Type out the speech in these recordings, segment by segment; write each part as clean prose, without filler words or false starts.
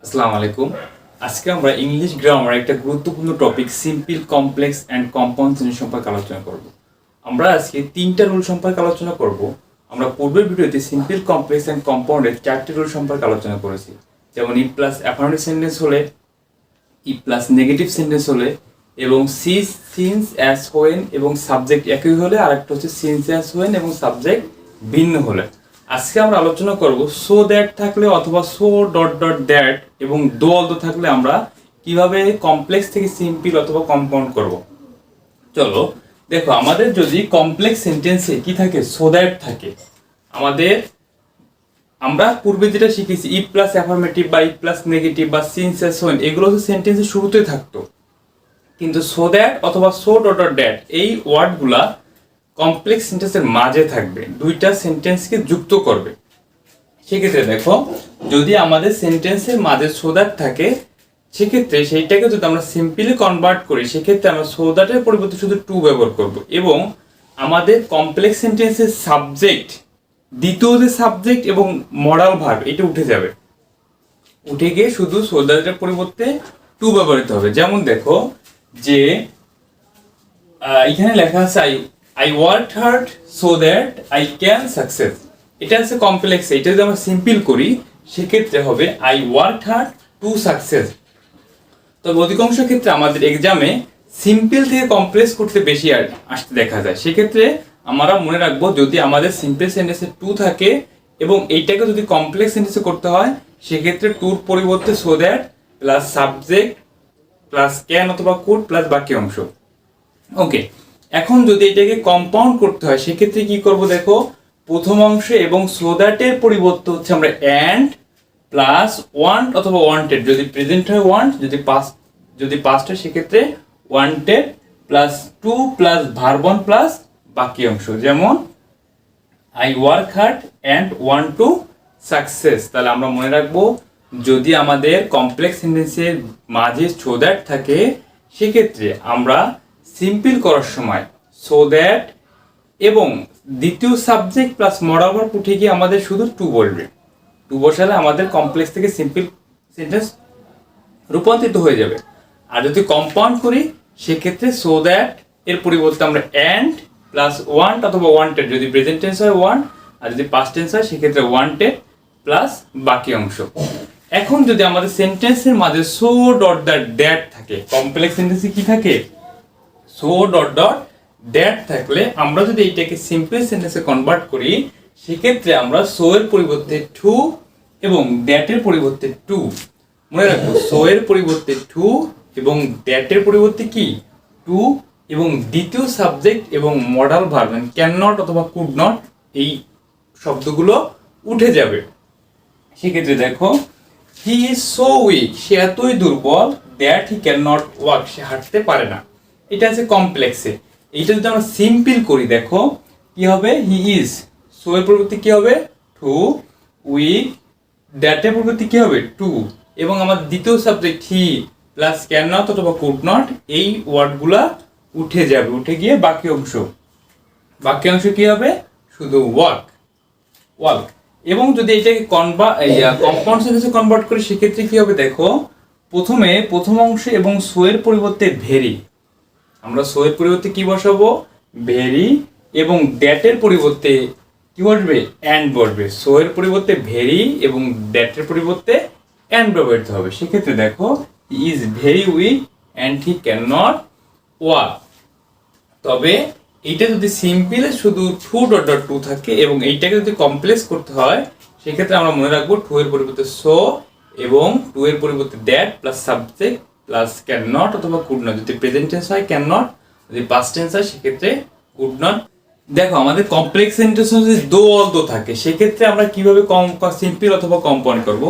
আসসালামু আলাইকুম। আজকে আমরা ইংলিশ গ্রামার একটা গুরুত্বপূর্ণ topic simple, complex and compound sentence সম্পর্কে আলোচনা করব। আমরা আজকে তিনটা রুল সম্পর্কে আলোচনা করব। আমরা পূর্বের ভিডিওতে সিম্পল, কমপ্লেক্স অ্যান্ড কম্পাউন্ডের চারটি রুল সম্পর্কে আলোচনা করেছি। যেমন ই প্লাস অ্যাফার্মেটিভ সেন্টেন্স হলে, ই প্লাস নেগেটিভ সেন্টেন্স হলে, এবং সিন্স অ্যাজ হোয়েন এবং সাবজেক্ট একই হলে, আরেকটা হচ্ছে সিন্স অ্যাজ হোয়েন এবং সাবজেক্ট ভিন্ন হলে। আজকে আমরা আলোচনা করব সো দ্যাট থাকলে অথবা সো ডট ডট দ্যাট এবং দো অলদো থাকলে আমরা কিভাবে কমপ্লেক্স থেকে সিম্পল অথবা কম্পাউন্ড করব। চলো দেখো, আমাদের যদি কমপ্লেক্স সেন্টেন্সে কি থাকে, সো দ্যাট থাকে, আমরা পূর্বে যেটা শিখেছি ই প্লাস অ্যাফার্মেটিভ বা ই প্লাস নেগেটিভ বা সিন্স অ্যাজ হোয়েন, এগুলো তো সেন্টেন্সের শুরুতে থাকতো। কিন্তু সো দ্যাট অথবা সো ডট ডট দ্যাট এই ওয়ার্ডগুলা কমপ্লেক্স সেন্টেন্সের মাঝে থাকবে, দুইটা সেন্টেন্সকে যুক্ত করবে। সেক্ষেত্রে দেখো, যদি আমাদের সেন্টেন্সের মাঝে সো দ্যাট থাকে, সেক্ষেত্রে সেইটাকে যদি আমরা সিম্পলি কনভার্ট করি, সেক্ষেত্রে আমরা সো দ্যাটের পরিবর্তে শুধু টু ব্যবহার করব এবং আমাদের কমপ্লেক্স সেন্টেন্সের সাবজেক্ট, দ্বিতীয় যে সাবজেক্ট এবং মডাল ভার্ব, এটা উঠে যাবে। উঠে গিয়ে শুধু সো দ্যাটের পরিবর্তে টু ব্যবহৃত হবে। যেমন দেখো যে এখানে লেখা আছে I worked hard so that I can success. এটা আছে কমপ্লেক্স, এটা যদি আমরা সিম্পল করি সেক্ষেত্রে হবে I worked hard to success। তবে অধিকাংশ ক্ষেত্রে আমাদের এক্সামে সিম্পল থেকে কমপ্লেক্স করতে বেশি আসতে দেখা যায়। সেক্ষেত্রে আমরা মনে রাখবো, যদি আমাদের সিম্পল সেন্টেন্সে টু থাকে এবং এইটাকে যদি কমপ্লেক্স সেন্টেন্সে করতে হয়, সেক্ষেত্রে টুর পরিবর্তে so that plus subject plus can অথবা কুড প্লাস বাকি অংশ। ওকে, এখন যদি এটাকে কম্পাউন্ড করতে হয় সেক্ষেত্রে কি করব দেখো, প্রথম অংশে এবং সো দ্যাটের পরিবর্তে হচ্ছে আমরা অ্যান্ড প্লাস ওয়ান্ট অথবা ওয়ান্টেড, যদি প্রেজেন্ট হয় ওয়ান্ট, যদি পাস্ট হয় সেক্ষেত্রে wanted plus to plus verb one plus বাকি অংশ। যেমন I work hard and want to success. তাহলে আমরা মনে রাখবো, যদি আমাদের কমপ্লেক্স সেন্টেন্সের মাঝে সো দ্যাট থাকে, সেক্ষেত্রে আমরা সিম্পল করার সময় সো দ্যাট এবং দ্বিতীয় সাবজেক্ট প্লাস মডাল ভার্ব উঠে গিয়ে আমাদের শুধু টু বলবে। টু বসালে আমাদের কমপ্লেক্স থেকে সিম্পল সেন্টেন্স রূপান্তরিত হয়ে যাবে। আর যদি কম্পাউন্ড করি সেক্ষেত্রে সো দ্যাট এর পরিবর্তে আমরা অ্যান্ড প্লাস ওয়ান্ট অথবা ওয়ান্টেড, যদি প্রেজেন্ট টেন্স হয় ওয়ান্ট, আর যদি পাস্ট টেন্স হয় সেক্ষেত্রে ওয়ান্টেড প্লাস বাকি অংশ। এখন যদি আমাদের সেন্টেন্সের মাঝে সো ডট দ্যাট থাকে, কমপ্লেক্স সেন্টেন্সে কি থাকে, সো ডট ডট দ্যাট থাকলে আমরা যদি এইটাকে সিম্পল সেন্টেন্সে কনভার্ট করি, সেক্ষেত্রে আমরা সো এর পরিবর্তে টু এবং দ্যাটের পরিবর্তে টু, মনে রাখবো সো এর পরিবর্তে টু এবং দ্যাটের পরিবর্তে কি টু, এবং দ্বিতীয় সাবজেক্ট এবং মডাল ভার্ব ক্যান নট অথবা কুড নট, এই শব্দগুলো উঠে যাবে। সেক্ষেত্রে দেখো, হি ইজ সো উইক, সে এতই দুর্বল, that he can not walk, সে হাঁটতে পারে না। এটা আছে কমপ্লেক্সে। এইটা যদি আমরা সিম্পল করি, দেখো কি হবে, হি ইজ, সো এর পরিবর্তে কি হবে টু, উইক, দ্যাটের পরিবর্তে কি হবে টু, এবং আমাদের দ্বিতীয় subject he plus can not অথবা কুড নট, এই ওয়ার্ডগুলা উঠে যাবে। উঠে গিয়ে বাকি অংশ কি হবে, শুধু ওয়ার্ক। এবং যদি এটাকে কম্পাউন্ড সেন্টেন্সে কনভার্ট করি সেক্ষেত্রে কি হবে দেখো, প্রথম অংশে এবং সো এর পরিবর্তে ভেরি, আমরা সো এর পরিবর্তে কি বসাবো ভেরি, এবং দ্যাটের পরিবর্তে কি বসবে অ্যান্ড বসবে। সো এর পরিবর্তে ভেরি এবং দ্যাটের পরিবর্তে অ্যান্ড ব্যবহৃত হবে। সেক্ষেত্রে দেখো, he is very weak and he can not walk. তবে এইটা যদি সিম্পলে শুধু টু ডট ডট টু থাকে এবং এইটাকে যদি কমপ্লেক্স করতে হয়, সেক্ষেত্রে আমরা মনে রাখবো টু এর পরিবর্তে সো এবং টু এর পরিবর্তে that plus subject plus can not অথবা কুড নট, যদি প্রেজেন্ট টেন্স হয় ক্যান নট, যদি পাস্ট টেন্স হয় সেক্ষেত্রে কুড নট। দেখো, আমাদের কমপ্লেক্স সেন্টেন্স যদি দো অলদো থাকে, সেক্ষেত্রে আমরা কিভাবে সিম্পল অথবা কম্পাউন্ড করব।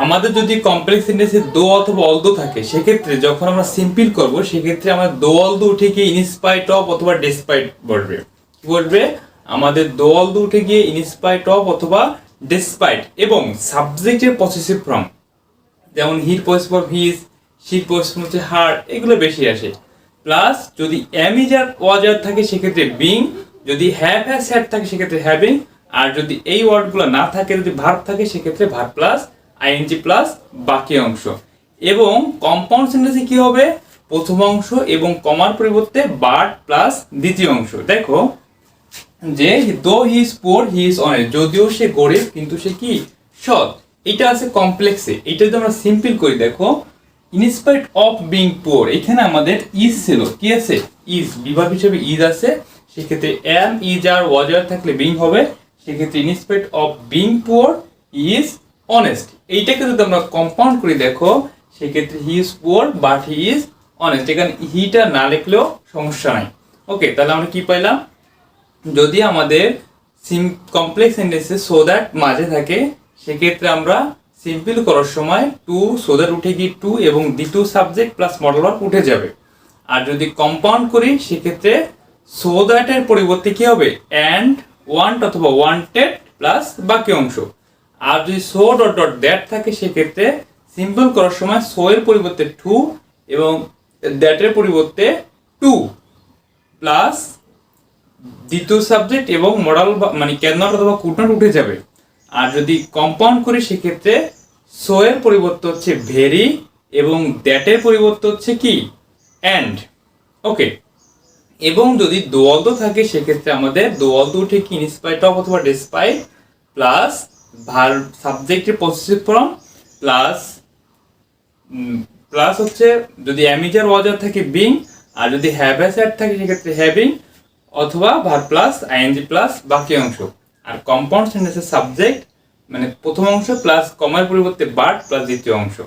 আমাদের যদি কমপ্লেক্স সেন্টেন্সে দো অথবা অলদো থাকে, সেক্ষেত্রে যখন আমরা সিম্পল করব সেক্ষেত্রে আমরা দো অলদো উঠে গিয়ে ইনস্পাইট অফ অথবা ডেসপাইট বলবে। কি বলবে, আমাদের দো অলদো উঠে গিয়ে ইনস্পাইট অফ অথবা ডেসপাইট, এবং সাবজেক্টের পসেসিভ ফর্ম, যেমন হির পসেসিভ ফর্ম হিজ, শির পসেসিভ হচ্ছে হার, এগুলো বেশি আসে। প্লাস যদি এম ইজ আর ওয়াজ আর থাকে সেক্ষেত্রে বিং, যদি হ্যাভ হ্যাজ হ্যাড থাকে সেক্ষেত্রে হ্যাভিং, আর যদি এই ওয়ার্ডগুলো না থাকে, যদি ভার্ব থাকে সেক্ষেত্রে ভার্ব প্লাস আইএনজি প্লাস বাকি অংশ। এবং কম্পাউন্ড সেন্টেন্সে কি হবে, প্রথম অংশ এবং কমার পরিবর্তে বাট প্লাস দ্বিতীয় অংশ। দেখো যে দো হি is poor he is honest, যদিও সে গরিব কিন্তু সে কি সৎ। এটা আছে কমপ্লেক্সে। এটা যদি আমরা সিম্পল করি, দেখো ইনস্পাইট অফ বিং পোর, এখানে আমাদের ইজ ছিল, কি আছে ইজ, বিভাগ হিসেবে ইজ আছে, সেক্ষেত্রে এম ইজ আর ওয়াজ আর থাকলে বিং হবে, সেক্ষেত্রে in spite of being poor is honest. এইটাকে যদি আমরা কম্পাউন্ড করি, দেখো সেক্ষেত্রে he is poor but he is honest. এখানে হিটা না লিখলেও সমস্যা নাই। ওকে, তাহলে আমরা কি পাইলাম, যদি আমাদের কমপ্লেক্স সেন্টেন্সে সো দ্যাট মাঝে থাকে, সেক্ষেত্রে আমরা সিম্পল করার সময় টু সো দ্যাট উঠে গিয়ে টু এবং দ্বিতীয় সাবজেক্ট প্লাস মডেল ভার্ব উঠে যাবে। আর যদি কম্পাউন্ড করি, সেক্ষেত্রে সো দ্যাটের পরিবর্তে কি হবে, অ্যান্ড ওয়ান্ট অথবা ওয়ান্টেড প্লাস বাকি অংশ। আর যদি সো ডট ডট দ্যাট থাকে, সেক্ষেত্রে সিম্পল করার সময় সো এর পরিবর্তে টু এবং দ্যাটের পরিবর্তে টু প্লাস দ্বিতীয় সাবজেক্ট এবং মডাল মানে ক্যান নট অথবা কুড নট উঠে যাবে। আর যদি কম্পাউন্ড করি, সেক্ষেত্রে সো এর পরিবর্তে হচ্ছে ভেরি এবং দ্যাটের পরিবর্তে হচ্ছে কি অ্যান্ড। ওকে, এবং যদি দোয়ালদ থাকে, সেক্ষেত্রে আমাদের দোয়ালদ উঠে কি ইনস্পাইট অফ অথবা ডিসপাইট প্লাস ভার সাবজেক্টের পসেসিভ ফর্ম প্লাস প্লাস হচ্ছে যদি অ্যামিজার ওয়াজার থাকে বিং, আর যদি হ্যাভ হ্যাজ হ্যাড থাকে, সেক্ষেত্রে হ্যাভিং অথবা ভার প্লাস আইএনজি প্লাস বাকি অংশ। আর কম্পাউন্ড সেন্টেন্সের সাবজেক্ট মানে প্রথম অংশ প্লাস কমার পরিবর্তে বাট প্লাস দ্বিতীয় অংশ।